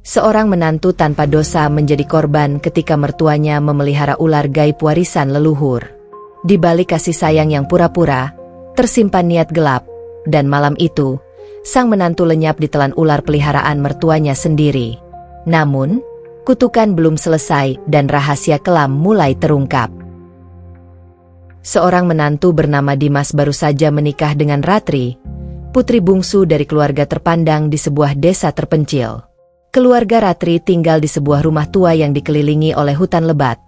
Seorang menantu tanpa dosa menjadi korban ketika mertuanya memelihara ular gaib warisan leluhur. Di balik kasih sayang yang pura-pura, tersimpan niat gelap, dan malam itu, sang menantu lenyap ditelan ular peliharaan mertuanya sendiri. Namun, kutukan belum selesai dan rahasia kelam mulai terungkap. Seorang menantu bernama Dimas baru saja menikah dengan Ratri, putri bungsu dari keluarga terpandang di sebuah desa terpencil. Keluarga Ratri tinggal di sebuah rumah tua yang dikelilingi oleh hutan lebat,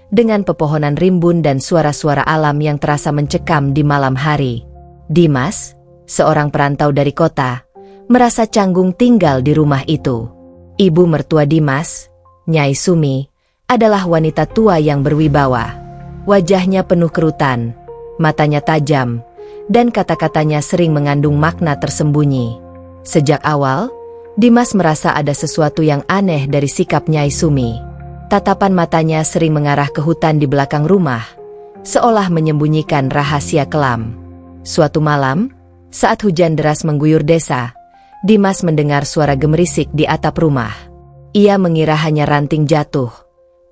dengan pepohonan rimbun dan suara-suara alam yang terasa mencekam di malam hari. Dimas, seorang perantau dari kota, merasa canggung tinggal di rumah itu. Ibu mertua Dimas, Nyai Sumi, adalah wanita tua yang berwibawa. Wajahnya penuh kerutan, matanya tajam, dan kata-katanya sering mengandung makna tersembunyi. Sejak awal, Dimas merasa ada sesuatu yang aneh dari sikap Nyai Sumi. Tatapan matanya sering mengarah ke hutan di belakang rumah, seolah menyembunyikan rahasia kelam. Suatu malam, saat hujan deras mengguyur desa, Dimas mendengar suara gemerisik di atap rumah. Ia mengira hanya ranting jatuh,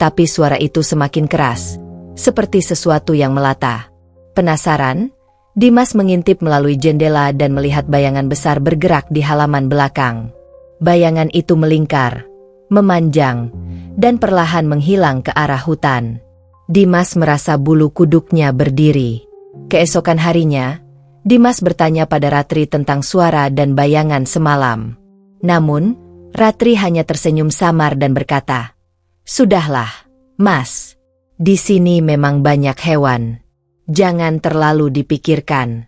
tapi suara itu semakin keras, seperti sesuatu yang melata. Penasaran, Dimas mengintip melalui jendela dan melihat bayangan besar bergerak di halaman belakang. Bayangan itu melingkar, memanjang, dan perlahan menghilang ke arah hutan. Dimas merasa bulu kuduknya berdiri. Keesokan harinya, Dimas bertanya pada Ratri tentang suara dan bayangan semalam. Namun, Ratri hanya tersenyum samar dan berkata, "Sudahlah, Mas. Di sini memang banyak hewan. Jangan terlalu dipikirkan."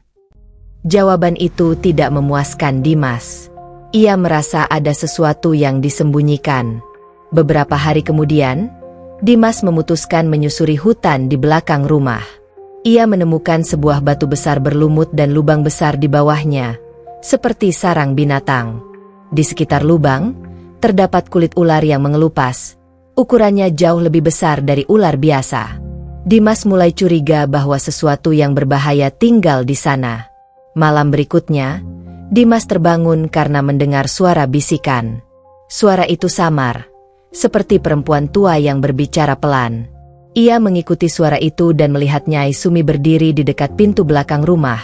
Jawaban itu tidak memuaskan Dimas. Ia merasa ada sesuatu yang disembunyikan. Beberapa hari kemudian, Dimas memutuskan menyusuri hutan di belakang rumah. Ia menemukan sebuah batu besar berlumut dan lubang besar di bawahnya, seperti sarang binatang. Di sekitar lubang, terdapat kulit ular yang mengelupas. Ukurannya jauh lebih besar dari ular biasa. Dimas mulai curiga bahwa sesuatu yang berbahaya tinggal di sana. Malam berikutnya, Dimas terbangun karena mendengar suara bisikan. Suara itu samar, seperti perempuan tua yang berbicara pelan. Ia mengikuti suara itu dan melihat Nyai Sumi berdiri di dekat pintu belakang rumah,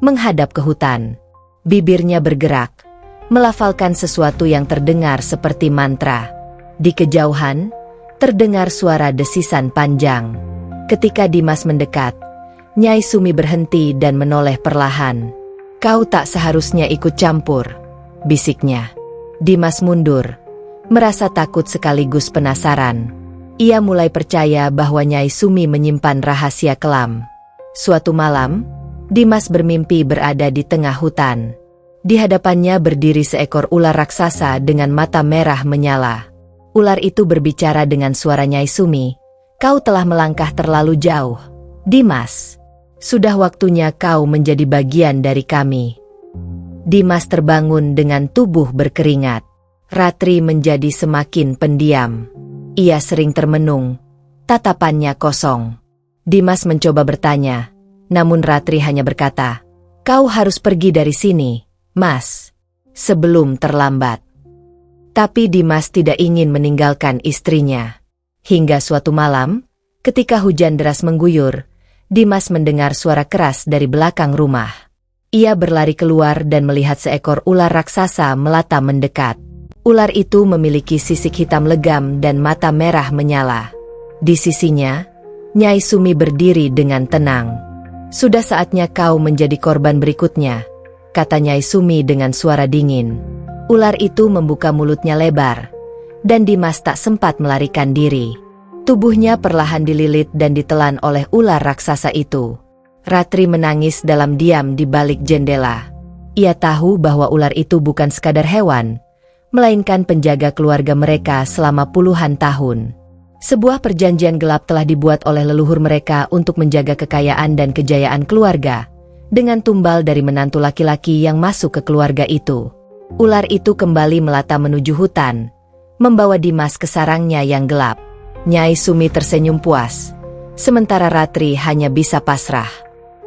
menghadap ke hutan. Bibirnya bergerak, melafalkan sesuatu yang terdengar seperti mantra. Di kejauhan, terdengar suara desisan panjang. Ketika Dimas mendekat, Nyai Sumi berhenti dan menoleh perlahan. "Kau tak seharusnya ikut campur," bisiknya. Dimas mundur, merasa takut sekaligus penasaran. Ia mulai percaya bahwa Nyai Sumi menyimpan rahasia kelam. Suatu malam, Dimas bermimpi berada di tengah hutan. Di hadapannya berdiri seekor ular raksasa dengan mata merah menyala. Ular itu berbicara dengan suara Nyai Sumi, "Kau telah melangkah terlalu jauh, Dimas. Sudah waktunya kau menjadi bagian dari kami." Dimas terbangun dengan tubuh berkeringat. Ratri menjadi semakin pendiam. Ia sering termenung, tatapannya kosong. Dimas mencoba bertanya, namun Ratri hanya berkata, "Kau harus pergi dari sini, Mas, sebelum terlambat." Tapi Dimas tidak ingin meninggalkan istrinya. Hingga suatu malam, ketika hujan deras mengguyur, Dimas mendengar suara keras dari belakang rumah. Ia berlari keluar dan melihat seekor ular raksasa melata mendekat. Ular itu memiliki sisik hitam legam dan mata merah menyala. Di sisinya, Nyai Sumi berdiri dengan tenang. "Sudah saatnya kau menjadi korban berikutnya," kata Nyai Sumi dengan suara dingin. Ular itu membuka mulutnya lebar, dan Dimas tak sempat melarikan diri. Tubuhnya perlahan dililit dan ditelan oleh ular raksasa itu. Ratri menangis dalam diam di balik jendela. Ia tahu bahwa ular itu bukan sekadar hewan, melainkan penjaga keluarga mereka selama puluhan tahun. Sebuah perjanjian gelap telah dibuat oleh leluhur mereka untuk menjaga kekayaan dan kejayaan keluarga, dengan tumbal dari menantu laki-laki yang masuk ke keluarga itu. Ular itu kembali melata menuju hutan, membawa Dimas ke sarangnya yang gelap. Nyai Sumi tersenyum puas, sementara Ratri hanya bisa pasrah.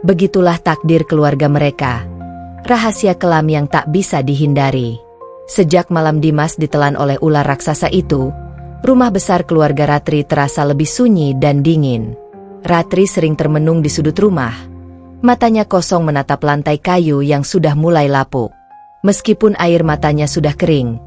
Begitulah takdir keluarga mereka, rahasia kelam yang tak bisa dihindari. Sejak malam Dimas ditelan oleh ular raksasa itu, rumah besar keluarga Ratri terasa lebih sunyi dan dingin. Ratri sering termenung di sudut rumah. Matanya kosong menatap lantai kayu yang sudah mulai lapuk. Meskipun air matanya sudah kering,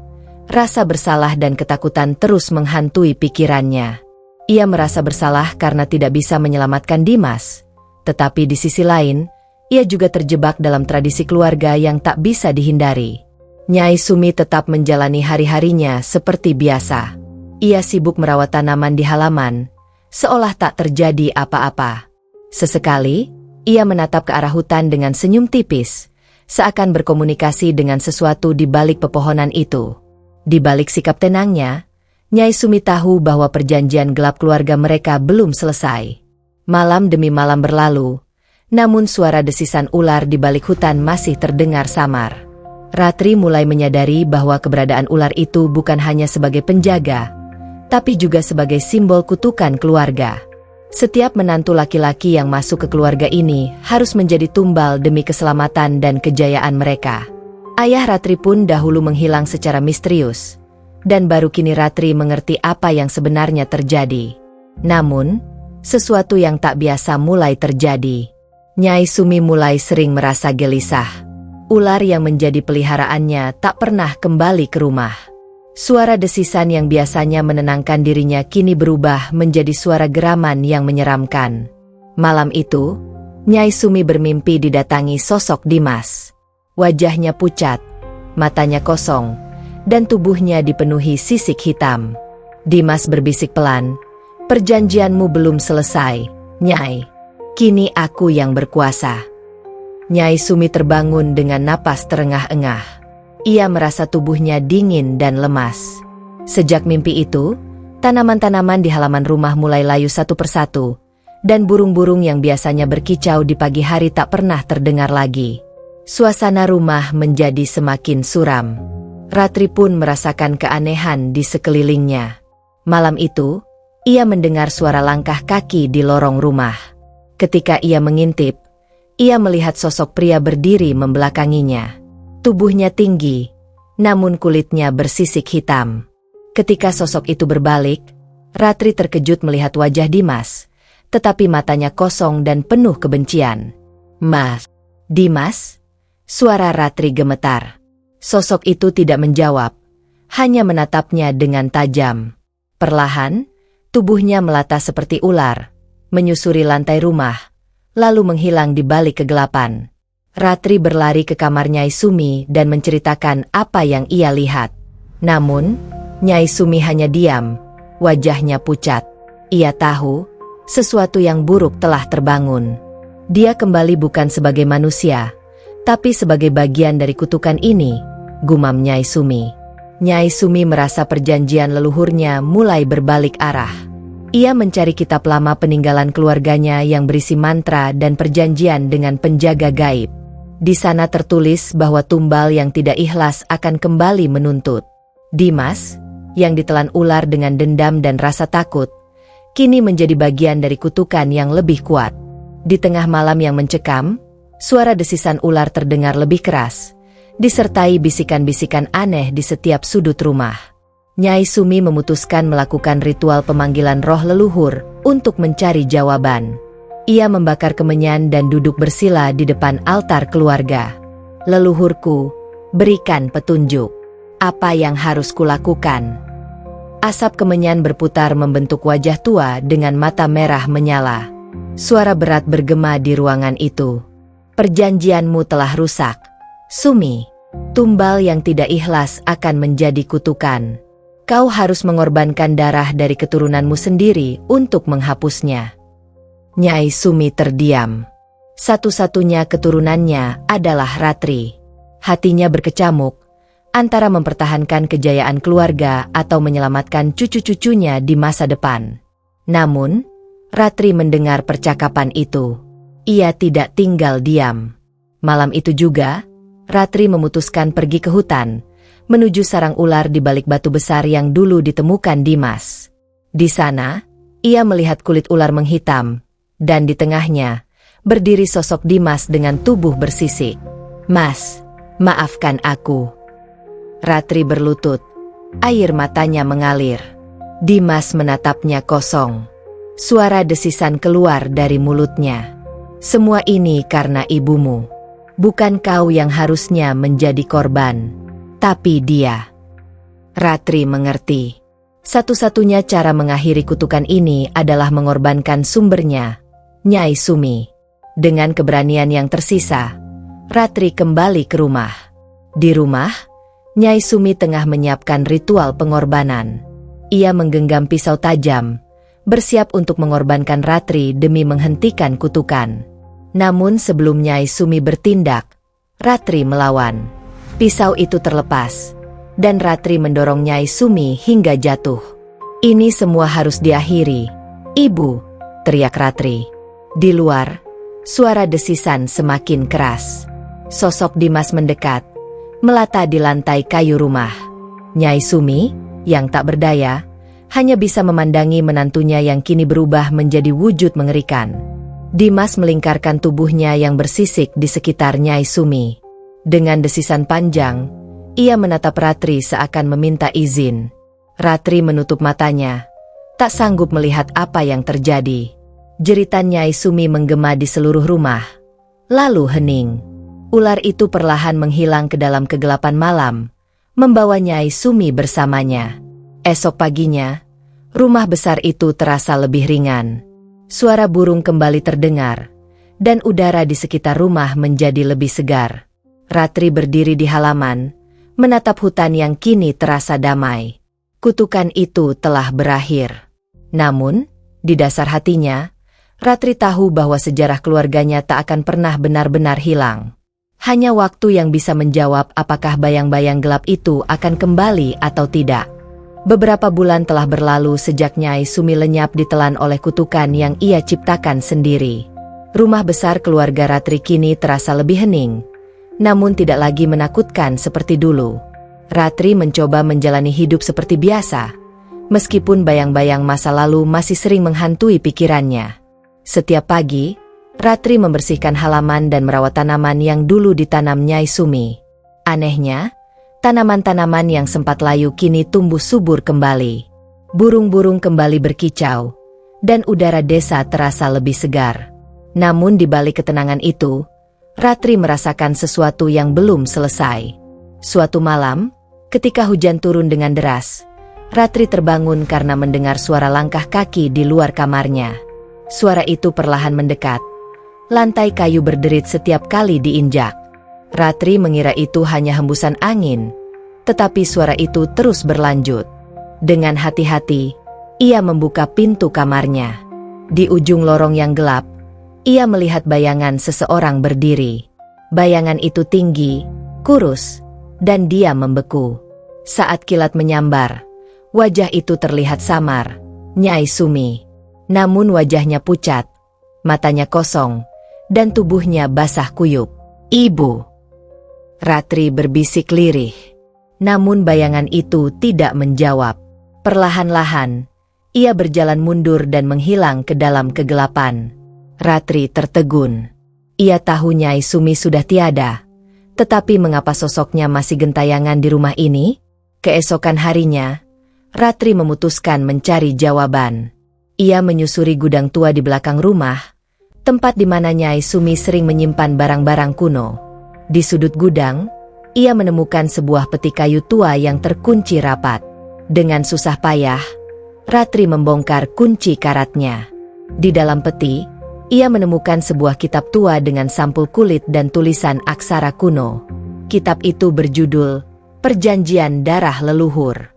rasa bersalah dan ketakutan terus menghantui pikirannya. Ia merasa bersalah karena tidak bisa menyelamatkan Dimas. Tetapi di sisi lain, ia juga terjebak dalam tradisi keluarga yang tak bisa dihindari. Nyai Sumi tetap menjalani hari-harinya seperti biasa. Ia sibuk merawat tanaman di halaman, seolah tak terjadi apa-apa. Sesekali, ia menatap ke arah hutan dengan senyum tipis, seakan berkomunikasi dengan sesuatu di balik pepohonan itu. Di balik sikap tenangnya, Nyai Sumi tahu bahwa perjanjian gelap keluarga mereka belum selesai. Malam demi malam berlalu, namun suara desisan ular di balik hutan masih terdengar samar. Ratri mulai menyadari bahwa keberadaan ular itu bukan hanya sebagai penjaga, tapi juga sebagai simbol kutukan keluarga. Setiap menantu laki-laki yang masuk ke keluarga ini harus menjadi tumbal demi keselamatan dan kejayaan mereka. Ayah Ratri pun dahulu menghilang secara misterius, dan baru kini Ratri mengerti apa yang sebenarnya terjadi. Namun, sesuatu yang tak biasa mulai terjadi. Nyai Sumi mulai sering merasa gelisah. Ular yang menjadi peliharaannya tak pernah kembali ke rumah. Suara desisan yang biasanya menenangkan dirinya kini berubah menjadi suara geraman yang menyeramkan. Malam itu, Nyai Sumi bermimpi didatangi sosok Dimas. Wajahnya pucat, matanya kosong, dan tubuhnya dipenuhi sisik hitam. Dimas berbisik pelan, "Perjanjianmu belum selesai, Nyai. Kini aku yang berkuasa." Nyai Sumi terbangun dengan napas terengah-engah. Ia merasa tubuhnya dingin dan lemas. Sejak mimpi itu, tanaman-tanaman di halaman rumah mulai layu satu persatu, dan burung-burung yang biasanya berkicau di pagi hari tak pernah terdengar lagi. Suasana rumah menjadi semakin suram. Ratri pun merasakan keanehan di sekelilingnya. Malam itu, ia mendengar suara langkah kaki di lorong rumah. Ketika ia mengintip, ia melihat sosok pria berdiri membelakanginya. Tubuhnya tinggi, namun kulitnya bersisik hitam. Ketika sosok itu berbalik, Ratri terkejut melihat wajah Dimas, tetapi matanya kosong dan penuh kebencian. "Mas, Dimas?" Suara Ratri gemetar. Sosok itu tidak menjawab, hanya menatapnya dengan tajam. Perlahan, tubuhnya melata seperti ular, menyusuri lantai rumah, lalu menghilang di balik kegelapan. Ratri berlari ke kamar Nyai Sumi dan menceritakan apa yang ia lihat. Namun, Nyai Sumi hanya diam, wajahnya pucat. Ia tahu, sesuatu yang buruk telah terbangun. Dia kembali bukan sebagai manusia, tapi sebagai bagian dari kutukan ini, gumam Nyai Sumi. Nyai Sumi merasa perjanjian leluhurnya mulai berbalik arah. Ia mencari kitab lama peninggalan keluarganya yang berisi mantra dan perjanjian dengan penjaga gaib. Di sana tertulis bahwa tumbal yang tidak ikhlas akan kembali menuntut. Dimas, yang ditelan ular dengan dendam dan rasa takut, kini menjadi bagian dari kutukan yang lebih kuat. Di tengah malam yang mencekam, suara desisan ular terdengar lebih keras, disertai bisikan-bisikan aneh di setiap sudut rumah. Nyai Sumi memutuskan melakukan ritual pemanggilan roh leluhur untuk mencari jawaban. Ia membakar kemenyan dan duduk bersila di depan altar keluarga. "Leluhurku, berikan petunjuk. Apa yang harus kulakukan?" Asap kemenyan berputar membentuk wajah tua dengan mata merah menyala. Suara berat bergema di ruangan itu. "Perjanjianmu telah rusak, Sumi. Tumbal yang tidak ikhlas akan menjadi kutukan. Kau harus mengorbankan darah dari keturunanmu sendiri untuk menghapusnya." Nyai Sumi terdiam. Satu-satunya keturunannya adalah Ratri. Hatinya berkecamuk, antara mempertahankan kejayaan keluarga atau menyelamatkan cucu-cucunya di masa depan. Namun, Ratri mendengar percakapan itu. Ia tidak tinggal diam. Malam itu juga, Ratri memutuskan pergi ke hutan, menuju sarang ular di balik batu besar yang dulu ditemukan Dimas. Di sana, ia melihat kulit ular menghitam, dan di tengahnya, berdiri sosok Dimas dengan tubuh bersisik. "Mas, maafkan aku." Ratri berlutut. Air matanya mengalir. Dimas menatapnya kosong. Suara desisan keluar dari mulutnya. Semua ini karena ibumu. Bukan kau yang harusnya menjadi korban, tapi dia. Ratri mengerti. Satu-satunya cara mengakhiri kutukan ini adalah mengorbankan sumbernya, Nyai Sumi. Dengan keberanian yang tersisa, Ratri kembali ke rumah. Di rumah, Nyai Sumi tengah menyiapkan ritual pengorbanan. Ia menggenggam pisau tajam, bersiap untuk mengorbankan Ratri demi menghentikan kutukan. Namun sebelum Nyai Sumi bertindak, Ratri melawan. Pisau itu terlepas, dan Ratri mendorong Nyai Sumi hingga jatuh. Ini semua harus diakhiri. Ibu, teriak Ratri. Di luar, suara desisan semakin keras. Sosok Dimas mendekat, melata di lantai kayu rumah. Nyai Sumi, yang tak berdaya, hanya bisa memandangi menantunya yang kini berubah menjadi wujud mengerikan. Dimas melingkarkan tubuhnya yang bersisik di sekitar Nyai Sumi. Dengan desisan panjang, ia menatap Ratri seakan meminta izin. Ratri menutup matanya, tak sanggup melihat apa yang terjadi. Jeritan Nyai Sumi menggema di seluruh rumah. Lalu hening. Ular itu perlahan menghilang ke dalam kegelapan malam, membawa Nyai Sumi bersamanya. Esok paginya, rumah besar itu terasa lebih ringan. Suara burung kembali terdengar, dan udara di sekitar rumah menjadi lebih segar. Ratri berdiri di halaman, menatap hutan yang kini terasa damai. Kutukan itu telah berakhir. Namun, di dasar hatinya, Ratri tahu bahwa sejarah keluarganya tak akan pernah benar-benar hilang. Hanya waktu yang bisa menjawab apakah bayang-bayang gelap itu akan kembali atau tidak. Beberapa bulan telah berlalu sejak Nyai Sumi lenyap ditelan oleh kutukan yang ia ciptakan sendiri. Rumah besar keluarga Ratri kini terasa lebih hening, namun tidak lagi menakutkan seperti dulu. Ratri mencoba menjalani hidup seperti biasa, meskipun bayang-bayang masa lalu masih sering menghantui pikirannya. Setiap pagi, Ratri membersihkan halaman dan merawat tanaman yang dulu ditanam Nyai Sumi. Anehnya, tanaman-tanaman yang sempat layu kini tumbuh subur kembali. Burung-burung kembali berkicau, dan udara desa terasa lebih segar. Namun di balik ketenangan itu, Ratri merasakan sesuatu yang belum selesai. Suatu malam, ketika hujan turun dengan deras, Ratri terbangun karena mendengar suara langkah kaki di luar kamarnya. Suara itu perlahan mendekat. Lantai kayu berderit setiap kali diinjak. Ratri mengira itu hanya hembusan angin, tetapi suara itu terus berlanjut. Dengan hati-hati, ia membuka pintu kamarnya. Di ujung lorong yang gelap, ia melihat bayangan seseorang berdiri. Bayangan itu tinggi, kurus, dan dia membeku. Saat kilat menyambar, wajah itu terlihat samar, Nyai Sumi. Namun wajahnya pucat, matanya kosong, dan tubuhnya basah kuyup. Ibu. Ratri berbisik lirih. Namun bayangan itu tidak menjawab. Perlahan-lahan, ia berjalan mundur dan menghilang ke dalam kegelapan. Ratri tertegun. Ia tahu Nyai Sumi sudah tiada. Tetapi mengapa sosoknya masih gentayangan di rumah ini? Keesokan harinya, Ratri memutuskan mencari jawaban. Ia menyusuri gudang tua di belakang rumah, tempat di mana Nyai Sumi sering menyimpan barang-barang kuno. Di sudut gudang, ia menemukan sebuah peti kayu tua yang terkunci rapat. Dengan susah payah, Ratri membongkar kunci karatnya. Di dalam peti, ia menemukan sebuah kitab tua dengan sampul kulit dan tulisan aksara kuno. Kitab itu berjudul Perjanjian Darah Leluhur.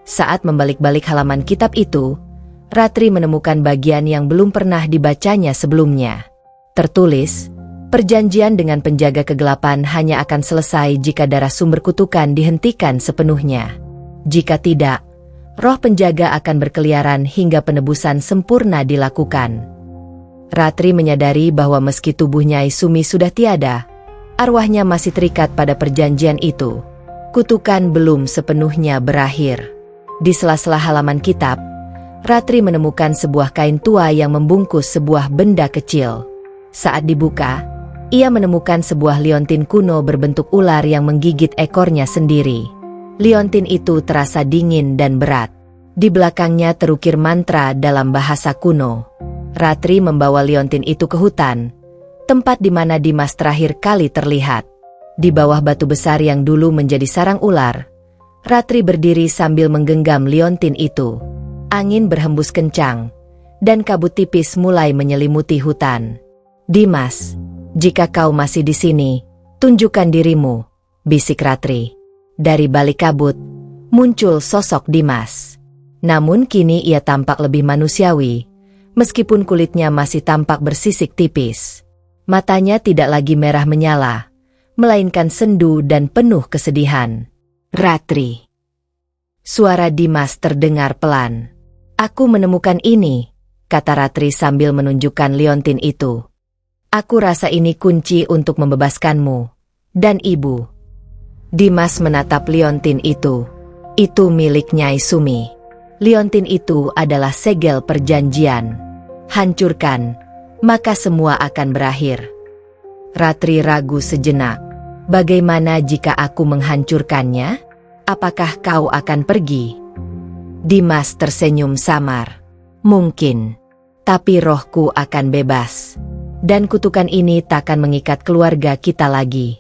Saat membalik-balik halaman kitab itu, Ratri menemukan bagian yang belum pernah dibacanya sebelumnya. Tertulis, perjanjian dengan penjaga kegelapan hanya akan selesai jika darah sumber kutukan dihentikan sepenuhnya. Jika tidak, roh penjaga akan berkeliaran hingga penebusan sempurna dilakukan. Ratri menyadari bahwa meski tubuh Nyai Sumi sudah tiada, arwahnya masih terikat pada perjanjian itu. Kutukan belum sepenuhnya berakhir. Di sela-sela halaman kitab, Ratri menemukan sebuah kain tua yang membungkus sebuah benda kecil. Saat dibuka, ia menemukan sebuah liontin kuno berbentuk ular yang menggigit ekornya sendiri. Liontin itu terasa dingin dan berat. Di belakangnya terukir mantra dalam bahasa kuno. Ratri membawa liontin itu ke hutan, tempat di mana Dimas terakhir kali terlihat. Di bawah batu besar yang dulu menjadi sarang ular, Ratri berdiri sambil menggenggam liontin itu. Angin berhembus kencang, dan kabut tipis mulai menyelimuti hutan. "Dimas, jika kau masih di sini, tunjukkan dirimu," bisik Ratri. Dari balik kabut, muncul sosok Dimas. Namun kini ia tampak lebih manusiawi, meskipun kulitnya masih tampak bersisik tipis. Matanya tidak lagi merah menyala, melainkan sendu dan penuh kesedihan. "Ratri." Suara Dimas terdengar pelan. "Aku menemukan ini," kata Ratri sambil menunjukkan liontin itu. "Aku rasa ini kunci untuk membebaskanmu dan ibu." Dimas menatap liontin itu. "Itu milik Nyai Sumi. Liontin itu adalah segel perjanjian. Hancurkan, maka semua akan berakhir." Ratri ragu sejenak. "Bagaimana jika aku menghancurkannya? Apakah kau akan pergi?" Dimas tersenyum samar. "Mungkin, tapi rohku akan bebas. Dan kutukan ini takkan mengikat keluarga kita lagi."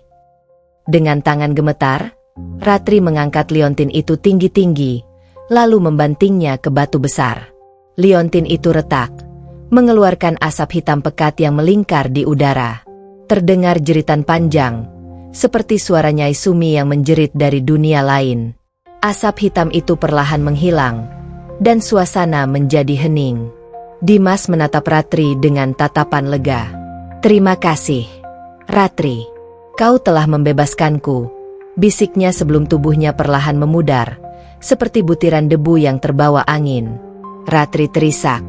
Dengan tangan gemetar, Ratri mengangkat liontin itu tinggi-tinggi, lalu membantingnya ke batu besar. Liontin itu retak, mengeluarkan asap hitam pekat yang melingkar di udara. Terdengar jeritan panjang, seperti suara Nyai Sumi yang menjerit dari dunia lain. Asap hitam itu perlahan menghilang, dan suasana menjadi hening. Dimas menatap Ratri dengan tatapan lega. "Terima kasih, Ratri. Kau telah membebaskanku," bisiknya sebelum tubuhnya perlahan memudar, seperti butiran debu yang terbawa angin. Ratri terisak,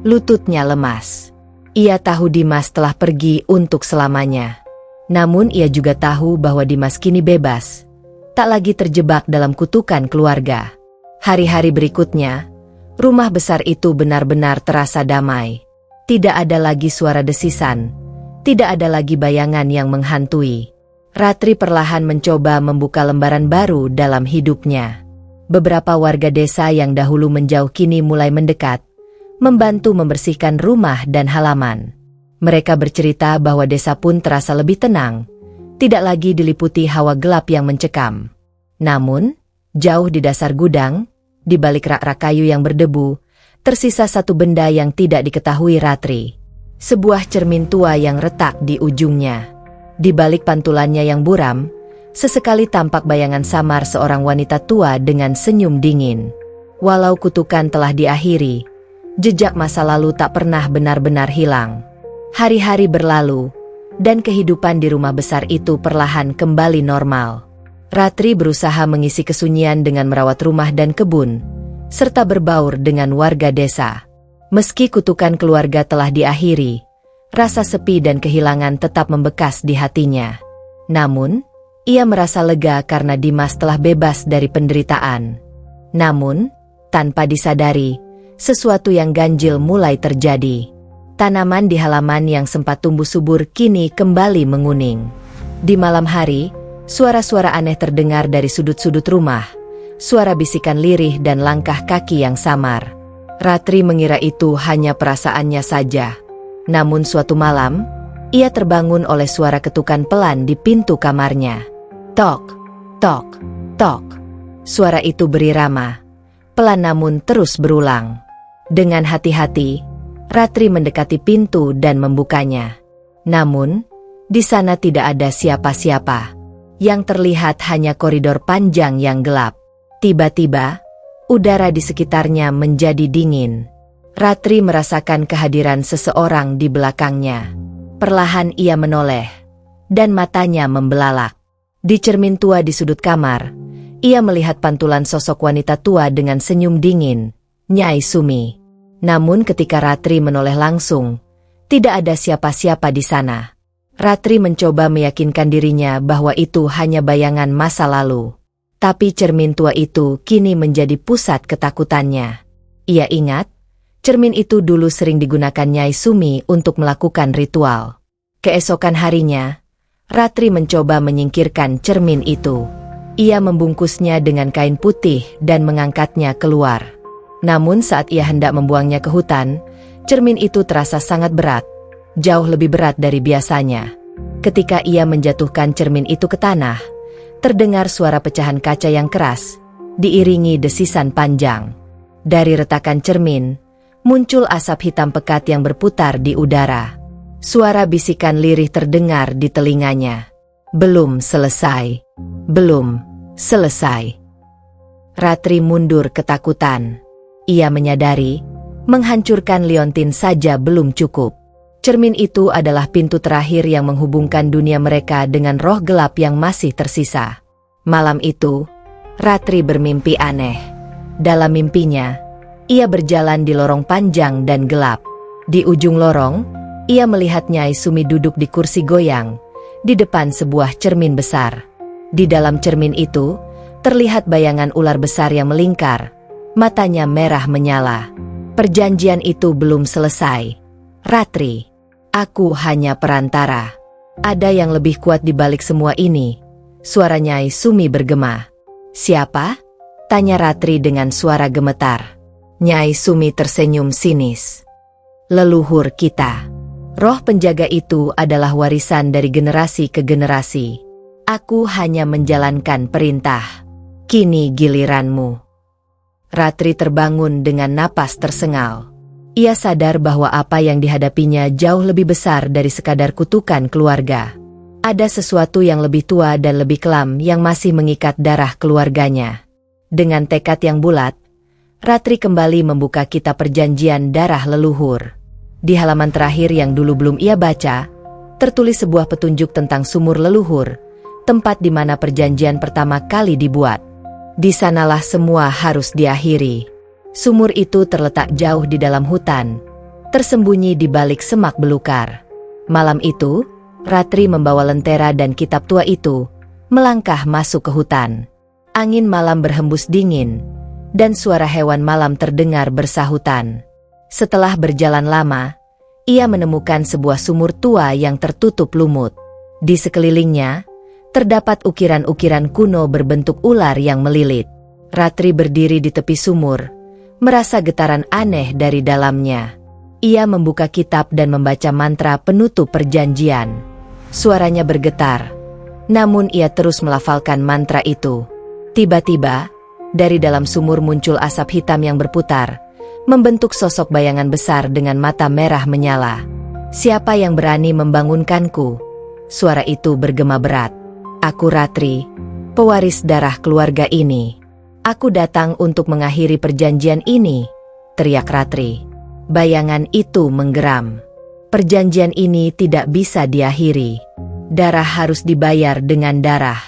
lututnya lemas. Ia tahu Dimas telah pergi untuk selamanya. Namun ia juga tahu bahwa Dimas kini bebas, tak lagi terjebak dalam kutukan keluarga. Hari-hari berikutnya, rumah besar itu benar-benar terasa damai. Tidak ada lagi suara desisan, tidak ada lagi bayangan yang menghantui. Ratri perlahan mencoba membuka lembaran baru dalam hidupnya. Beberapa warga desa yang dahulu menjauh kini mulai mendekat, membantu membersihkan rumah dan halaman. Mereka bercerita bahwa desa pun terasa lebih tenang, tidak lagi diliputi hawa gelap yang mencekam. Namun, jauh di dasar gudang, di balik rak-rak kayu yang berdebu, tersisa satu benda yang tidak diketahui Ratri. Sebuah cermin tua yang retak di ujungnya. Di balik pantulannya yang buram, sesekali tampak bayangan samar seorang wanita tua dengan senyum dingin. Walau kutukan telah diakhiri, jejak masa lalu tak pernah benar-benar hilang. Hari-hari berlalu, dan kehidupan di rumah besar itu perlahan kembali normal. Ratri berusaha mengisi kesunyian dengan merawat rumah dan kebun, serta berbaur dengan warga desa. Meski kutukan keluarga telah diakhiri, rasa sepi dan kehilangan tetap membekas di hatinya. Namun, ia merasa lega karena Dimas telah bebas dari penderitaan. Namun, tanpa disadari, sesuatu yang ganjil mulai terjadi. Tanaman di halaman yang sempat tumbuh subur kini kembali menguning. Di malam hari, suara-suara aneh terdengar dari sudut-sudut rumah. Suara bisikan lirih dan langkah kaki yang samar. Ratri mengira itu hanya perasaannya saja. Namun suatu malam, ia terbangun oleh suara ketukan pelan di pintu kamarnya. Tok, tok, tok. Suara itu berirama, pelan namun terus berulang. Dengan hati-hati, Ratri mendekati pintu dan membukanya. Namun, di sana tidak ada siapa-siapa. Yang terlihat hanya koridor panjang yang gelap. Tiba-tiba, udara di sekitarnya menjadi dingin. Ratri merasakan kehadiran seseorang di belakangnya. Perlahan ia menoleh, dan matanya membelalak. Di cermin tua di sudut kamar, ia melihat pantulan sosok wanita tua dengan senyum dingin, Nyai Sumi. Namun ketika Ratri menoleh langsung, tidak ada siapa-siapa di sana. Ratri mencoba meyakinkan dirinya bahwa itu hanya bayangan masa lalu. Tapi cermin tua itu kini menjadi pusat ketakutannya. Ia ingat, cermin itu dulu sering digunakan Nyai Sumi untuk melakukan ritual. Keesokan harinya, Ratri mencoba menyingkirkan cermin itu. Ia membungkusnya dengan kain putih dan mengangkatnya keluar. Namun saat ia hendak membuangnya ke hutan, cermin itu terasa sangat berat, jauh lebih berat dari biasanya. Ketika ia menjatuhkan cermin itu ke tanah, terdengar suara pecahan kaca yang keras, diiringi desisan panjang. Dari retakan cermin, muncul asap hitam pekat yang berputar di udara. Suara bisikan lirih terdengar di telinganya. Belum selesai. Belum selesai. Ratri mundur ketakutan. Ia menyadari, menghancurkan liontin saja belum cukup. Cermin itu adalah pintu terakhir yang menghubungkan dunia mereka dengan roh gelap yang masih tersisa. Malam itu, Ratri bermimpi aneh. Dalam mimpinya, ia berjalan di lorong panjang dan gelap. Di ujung lorong, ia melihat Nyai Sumi duduk di kursi goyang, di depan sebuah cermin besar. Di dalam cermin itu, terlihat bayangan ular besar yang melingkar, matanya merah menyala. Perjanjian itu belum selesai. Ratri, aku hanya perantara. Ada yang lebih kuat di balik semua ini. Suara Nyai Sumi bergema. Siapa? Tanya Ratri dengan suara gemetar. Nyai Sumi tersenyum sinis. Leluhur kita. Roh penjaga itu adalah warisan dari generasi ke generasi. Aku hanya menjalankan perintah. Kini giliranmu. Ratri terbangun dengan napas tersengal. Ia sadar bahwa apa yang dihadapinya jauh lebih besar dari sekadar kutukan keluarga. Ada sesuatu yang lebih tua dan lebih kelam yang masih mengikat darah keluarganya. Dengan tekad yang bulat, Ratri kembali membuka kitab perjanjian darah leluhur. Di halaman terakhir yang dulu belum ia baca, tertulis sebuah petunjuk tentang sumur leluhur, tempat di mana perjanjian pertama kali dibuat. Di sanalah semua harus diakhiri. Sumur itu terletak jauh di dalam hutan, tersembunyi di balik semak belukar. Malam itu, Ratri membawa lentera dan kitab tua itu, melangkah masuk ke hutan. Angin malam berhembus dingin, dan suara hewan malam terdengar bersahutan. Setelah berjalan lama, ia menemukan sebuah sumur tua yang tertutup lumut. Di sekelilingnya, terdapat ukiran-ukiran kuno berbentuk ular yang melilit. Ratri berdiri di tepi sumur, merasa getaran aneh dari dalamnya. Ia membuka kitab dan membaca mantra penutup perjanjian. Suaranya bergetar, namun ia terus melafalkan mantra itu. Tiba-tiba, dari dalam sumur muncul asap hitam yang berputar, membentuk sosok bayangan besar dengan mata merah menyala. Siapa yang berani membangunkanku? Suara itu bergema berat. Aku Ratri, pewaris darah keluarga ini. Aku datang untuk mengakhiri perjanjian ini, teriak Ratri. Bayangan itu menggeram. Perjanjian ini tidak bisa diakhiri. Darah harus dibayar dengan darah.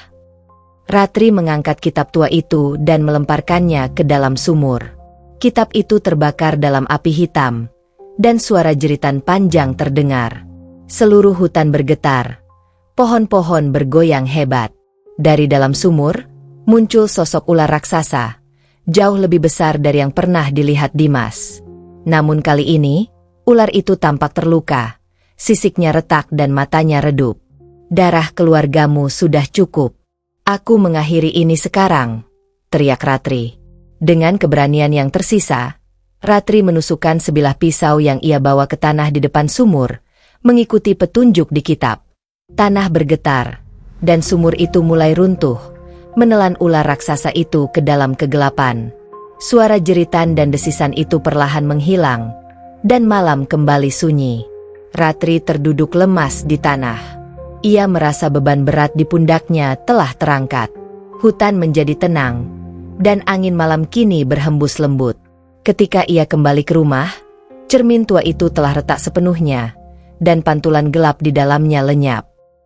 Ratri mengangkat kitab tua itu dan melemparkannya ke dalam sumur. Kitab itu terbakar dalam api hitam, dan suara jeritan panjang terdengar. Seluruh hutan bergetar. Pohon-pohon bergoyang hebat. Dari dalam sumur, muncul sosok ular raksasa, jauh lebih besar dari yang pernah dilihat Dimas. Namun kali ini, ular itu tampak terluka, sisiknya retak dan matanya redup. Darah keluargamu sudah cukup. Aku mengakhiri ini sekarang, teriak Ratri. Dengan keberanian yang tersisa, Ratri menusukkan sebilah pisau yang ia bawa ke tanah di depan sumur, mengikuti petunjuk di kitab. Tanah bergetar, dan sumur itu mulai runtuh, menelan ular raksasa itu ke dalam kegelapan. Suara jeritan dan desisan itu perlahan menghilang, dan malam kembali sunyi. Ratri terduduk lemas di tanah. Ia merasa beban berat di pundaknya telah terangkat. Hutan menjadi tenang, dan angin malam kini berhembus lembut. Ketika ia kembali ke rumah, cermin tua itu telah retak sepenuhnya, dan pantulan gelap di dalamnya lenyap.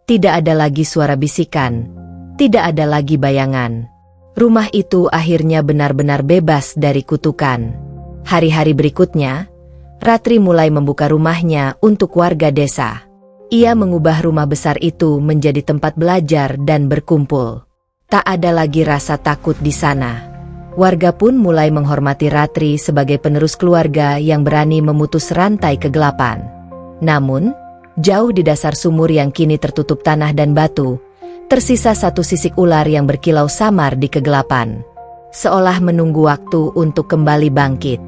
Tidak ada lagi suara bisikan, tidak ada lagi bayangan. Rumah itu akhirnya benar-benar bebas dari kutukan. Hari-hari berikutnya, Ratri mulai membuka rumahnya untuk warga desa. Ia mengubah rumah besar itu menjadi tempat belajar dan berkumpul. Tak ada lagi rasa takut di sana. Warga pun mulai menghormati Ratri sebagai penerus keluarga yang berani memutus rantai kegelapan. Namun, jauh di dasar sumur yang kini tertutup tanah dan batu, Tersisa satu sisik ular yang berkilau samar di kegelapan, seolah menunggu waktu untuk kembali bangkit.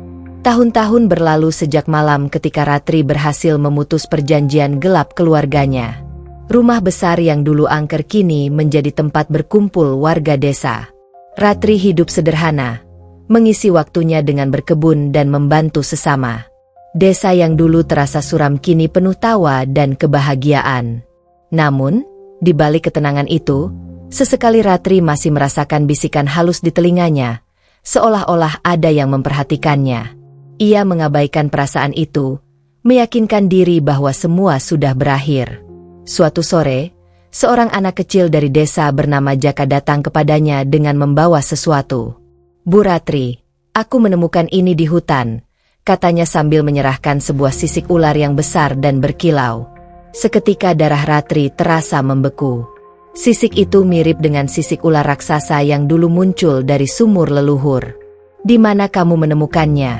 Tahun-tahun berlalu sejak malam ketika Ratri berhasil memutus perjanjian gelap keluarganya. Rumah besar yang dulu angker kini menjadi tempat berkumpul warga desa. Ratri hidup sederhana, mengisi waktunya dengan berkebun dan membantu sesama. Desa yang dulu terasa suram kini penuh tawa dan kebahagiaan. Namun, di balik ketenangan itu, sesekali Ratri masih merasakan bisikan halus di telinganya, seolah-olah ada yang memperhatikannya. Ia mengabaikan perasaan itu, meyakinkan diri bahwa semua sudah berakhir. Suatu sore, seorang anak kecil dari desa bernama Jaka datang kepadanya dengan membawa sesuatu. "Bu Ratri, aku menemukan ini di hutan," katanya sambil menyerahkan sebuah sisik ular yang besar dan berkilau. Seketika darah Ratri terasa membeku. Sisik itu mirip dengan sisik ular raksasa yang dulu muncul dari sumur leluhur. "Di mana kamu menemukannya,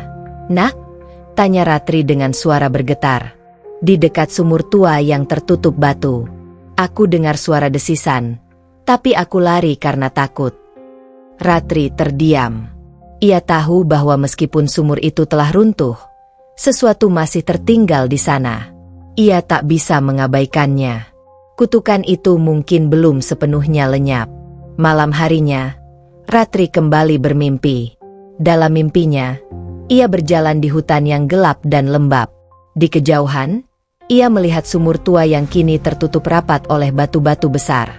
Nak?" tanya Ratri dengan suara bergetar. "Di dekat sumur tua yang tertutup batu." Aku dengar suara desisan, tapi aku lari karena takut. Ratri terdiam. Ia tahu bahwa meskipun sumur itu telah runtuh, sesuatu masih tertinggal di sana. Ia tak bisa mengabaikannya. Kutukan itu mungkin belum sepenuhnya lenyap. Malam harinya, Ratri kembali bermimpi. Dalam mimpinya, ia berjalan di hutan yang gelap dan lembab. Di kejauhan, ia melihat sumur tua yang kini tertutup rapat oleh batu-batu besar.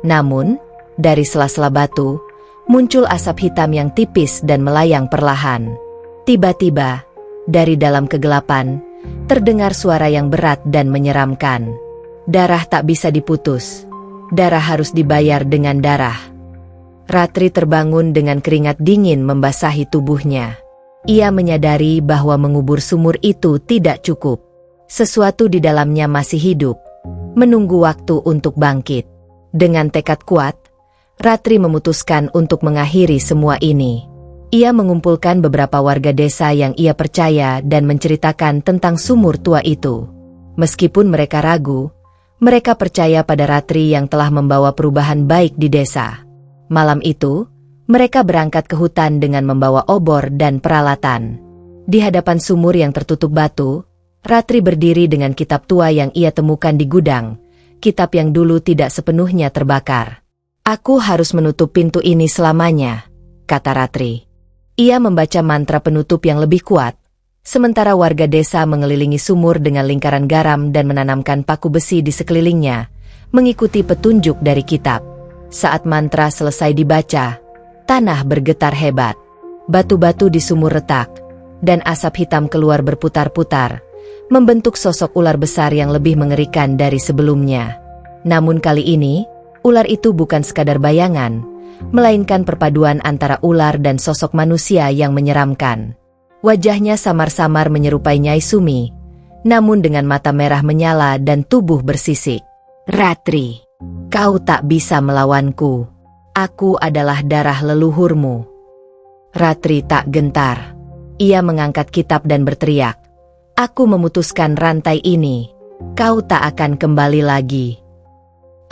Namun, dari sela-sela batu, muncul asap hitam yang tipis dan melayang perlahan. Tiba-tiba, dari dalam kegelapan, terdengar suara yang berat dan menyeramkan. "Darah tak bisa diputus. Darah harus dibayar dengan darah." Ratri terbangun dengan keringat dingin membasahi tubuhnya. Ia menyadari bahwa mengubur sumur itu tidak cukup. Sesuatu di dalamnya masih hidup, menunggu waktu untuk bangkit. Dengan tekad kuat, Ratri memutuskan untuk mengakhiri semua ini. Ia mengumpulkan beberapa warga desa yang ia percaya dan menceritakan tentang sumur tua itu. Meskipun mereka ragu, mereka percaya pada Ratri yang telah membawa perubahan baik di desa. Malam itu, mereka berangkat ke hutan dengan membawa obor dan peralatan. Di hadapan sumur yang tertutup batu, Ratri berdiri dengan kitab tua yang ia temukan di gudang, kitab yang dulu tidak sepenuhnya terbakar. "Aku harus menutup pintu ini selamanya," kata Ratri. Ia membaca mantra penutup yang lebih kuat, sementara warga desa mengelilingi sumur dengan lingkaran garam dan menanamkan paku besi di sekelilingnya, mengikuti petunjuk dari kitab. Saat mantra selesai dibaca, tanah bergetar hebat. Batu-batu di sumur retak, dan asap hitam keluar berputar-putar, membentuk sosok ular besar yang lebih mengerikan dari sebelumnya. Namun kali ini, ular itu bukan sekadar bayangan, melainkan perpaduan antara ular dan sosok manusia yang menyeramkan. Wajahnya samar-samar menyerupai Nyai Sumi, namun dengan mata merah menyala dan tubuh bersisik. "Ratri, kau tak bisa melawanku. Aku adalah darah leluhurmu." Ratri tak gentar. Ia mengangkat kitab dan berteriak, "Aku memutuskan rantai ini. Kau tak akan kembali lagi."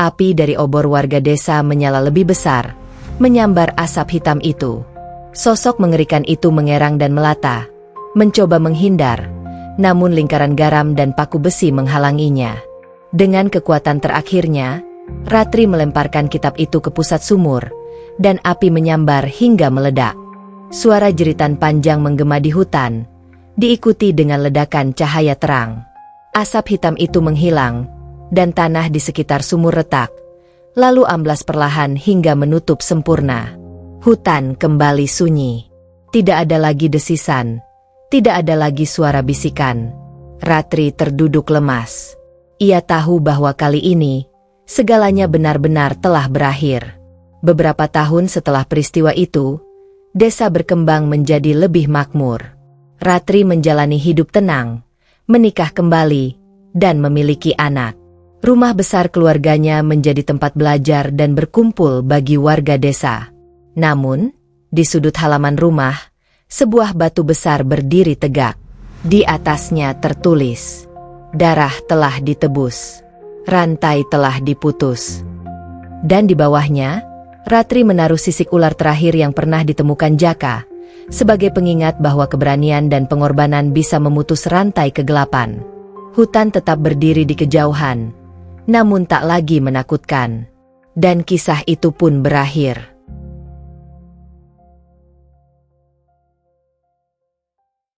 Api dari obor warga desa menyala lebih besar, menyambar asap hitam itu. Sosok mengerikan itu mengerang dan melata, mencoba menghindar, namun lingkaran garam dan paku besi menghalanginya. Dengan kekuatan terakhirnya, Ratri melemparkan kitab itu ke pusat sumur, dan api menyambar hingga meledak. Suara jeritan panjang menggema di hutan, diikuti dengan ledakan cahaya terang. Asap hitam itu menghilang, dan tanah di sekitar sumur retak, lalu amblas perlahan hingga menutup sempurna. Hutan kembali sunyi. Tidak ada lagi desisan, tidak ada lagi suara bisikan. Ratri terduduk lemas. Ia tahu bahwa kali ini, segalanya benar-benar telah berakhir. Beberapa tahun setelah peristiwa itu, desa berkembang menjadi lebih makmur. Ratri menjalani hidup tenang, menikah kembali, dan memiliki anak. Rumah besar keluarganya menjadi tempat belajar dan berkumpul bagi warga desa. Namun, di sudut halaman rumah, sebuah batu besar berdiri tegak. Di atasnya tertulis, "Darah telah ditebus. Rantai telah diputus." Dan di bawahnya, Ratri menaruh sisik ular terakhir yang pernah ditemukan Jaka, sebagai pengingat bahwa keberanian dan pengorbanan bisa memutus rantai kegelapan. Hutan tetap berdiri di kejauhan, namun tak lagi menakutkan. Dan kisah itu pun berakhir.